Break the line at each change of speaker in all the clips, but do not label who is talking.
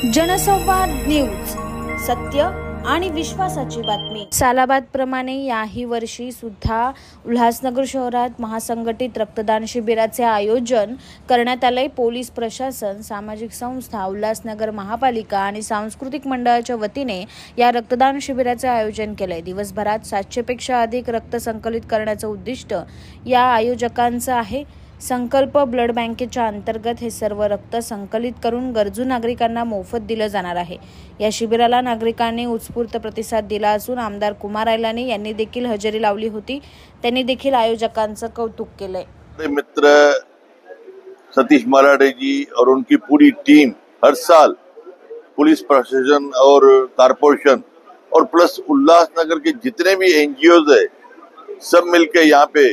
जनसंवाद न्यूज, सत्य आणि विश्वासाची बातमी। सालाबाद प्रमाणे याही वर्षी सुद्धा उल्हासनगर शहरात महासंघटित रक्तदान शिबिराचे आयोजन करण्यात आले। पोलीस प्रशासन, सामाजिक संस्था, उल्हासनगर महापालिका आणि सांस्कृतिक मंडळाच्या वतीने या रक्तदान शिबिराचे आयोजन केले। दिवसभरात 700 पेक्षा अधिक रक्त संकलित करण्याचे उद्दिष्ट या आयोजकांचे आहे। संकल्प ब्लड बँकेच्या अंतर्गत हे सर्व रक्त संकलित करून गरजू नागरिकांना मोफत दिले जाणार आहे। या शिबिराला नागरिकांनी उत्स्फूर्त प्रतिसाद दिला असून आमदार कुमार आयलानी यांनी देखील हजेरी लावली होती। त्यांनी देखील आयोजकांचे कौतुक केले।
मित्र सतीश मराठे जी और उनकी पूरी टीम हर साल पुलिस प्रशासन और कारपोरेशन और प्लस उल्लासनगर के जितने भी एनजीओज है सब मिलकर यहाँ पे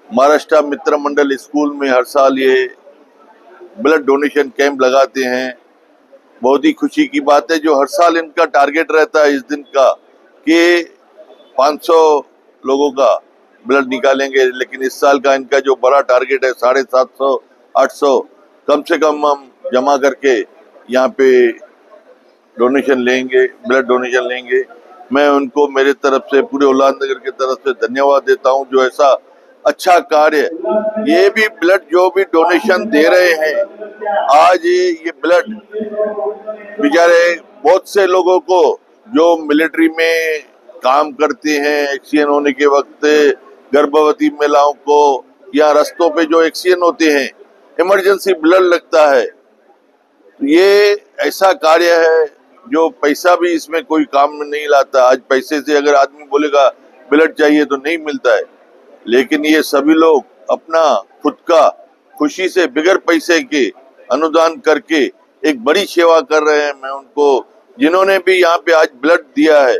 महाराष्ट्र मित्र मंडल स्कूल में हर साल ये ब्लड डोनेशन कैंप लगाते हैं। बहुत ही खुशी की बात है। जो हर साल इनका टारगेट रहता है इस दिन का कि 500 लोगों का ब्लड निकालेंगे, लेकिन इस साल का इनका जो बड़ा टारगेट है 750 800 कम से कम हम जमा करके यहाँ पे डोनेशन लेंगे, ब्लड डोनेशन लेंगे। मैं उनको मेरे तरफ से, पूरे उल्लासनगर की तरफ से धन्यवाद देता हूँ जो ऐसा अच्छा कार्य, ये भी ब्लड जो भी डोनेशन दे रहे हैं आज ये ब्लड बेचारे बहुत से लोगों को जो मिलिट्री में काम करते हैं, एक्सीडेंट होने के वक्त गर्भवती महिलाओं को या रास्तों पे जो एक्सीडेंट होते हैं इमरजेंसी ब्लड लगता है, तो ये ऐसा कार्य है जो पैसा भी इसमें कोई काम में नहीं लाता। आज पैसे से अगर आदमी बोलेगा ब्लड चाहिए तो नहीं मिलता है, लेकिन ये सभी लोग अपना खुद का खुशी से बिगर पैसे के अनुदान करके एक बड़ी सेवा कर रहे हैं। मैं उनको, जिन्होंने भी यहाँ पे आज ब्लड दिया है,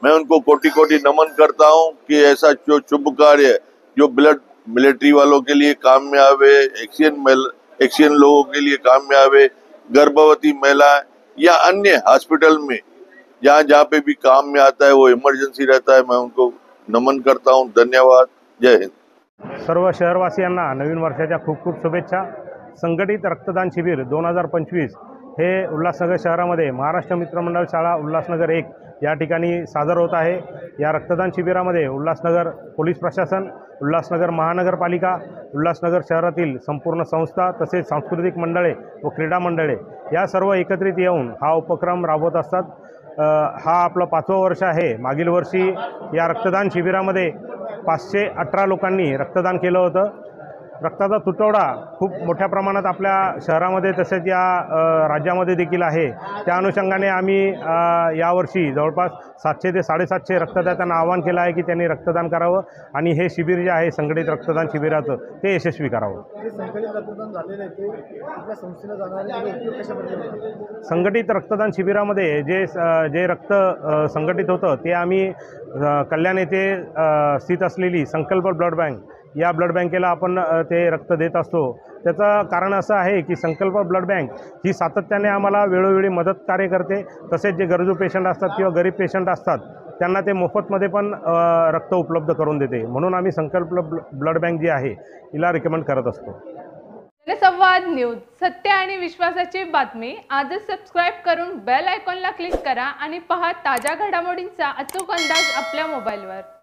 मैं उनको कोटि कोटि नमन करता हूँ कि ऐसा जो शुभ कार्य जो ब्लड मिलिट्री वालों के लिए काम में आवे, एक्सीडेंट लोगों के लिए काम में आवे, गर्भवती महिलाएं या अन्य हॉस्पिटल में जहाँ जहाँ पे भी काम में आता है, वो इमरजेंसी रहता है, मैं उनको नमन करता हूँ। धन्यवाद। जय हिंद।
सर्व शहरवासियांना नवीन वर्षाच्या खूप खूप शुभेच्छा। संघटित रक्तदान शिबिर 2025 हे उल्हासनगर शहरामध्ये महाराष्ट्र मित्र मंडळ शाळा उल्हासनगर 1 या ठिकाणी सादर होत आहे। या रक्तदान शिबिरामध्ये उल्हासनगर पोलीस प्रशासन, उल्हासनगर महानगरपालिका, उल्हासनगर शहरातील संपूर्ण संस्था तसेच सांस्कृतिक मंडळे व क्रीडा मंडळे या सर्व एकत्रित येऊन हा उपक्रम राबवत असतात। हा आपलं 5वं वर्ष आहे। मागील वर्षी या रक्तदान शिबिरामध्ये 518 लोकांनी रक्तदान केलं होतं। रक्ताचा तुटवडा खूप मोठ्या प्रमाणात आपल्या शहरामध्ये तसेच या राज्यामध्ये देखील आहे। त्या अनुषंगाने आम्ही यावर्षी जवळपास 700 ते 750 रक्तदात्यांना आवाहन केलं आहे की त्यांनी रक्तदान करावं आणि हे शिबिर जे आहे संघटित रक्तदान शिबिराचं ते यशस्वी करावं। संघटित रक्तदान शिबिरामध्ये जे रक्त संघटित होतं ते आम्ही कल्याण येथे स्थित असलेली संकल्प ब्लड बँक या ब्लड बँकेला आपण ते रक्त देत असतो। त्याचं कारण असं आहे की संकल्प ब्लड बँक ही सातत्याने आम्हाला वेळोवेळी मदत कार्य करते। तसेच जे गरजू पेशंट असतात किंवा गरीब पेशंट असतात त्यांना ते मोफतमध्ये पण रक्त उपलब्ध करून देते। म्हणून आम्ही संकल्प ब्लड बँक जी आहे हिला रिकमेंड करत असतो।
जनसंवाद न्यूज, सत्य आणि विश्वासाची बातमी। आजच सबस्क्राइब करून बेल आयकॉनला क्लिक करा आणि पहा ताज्या घडामोडींचा अचूक अंदाज आपल्या मोबाईलवर।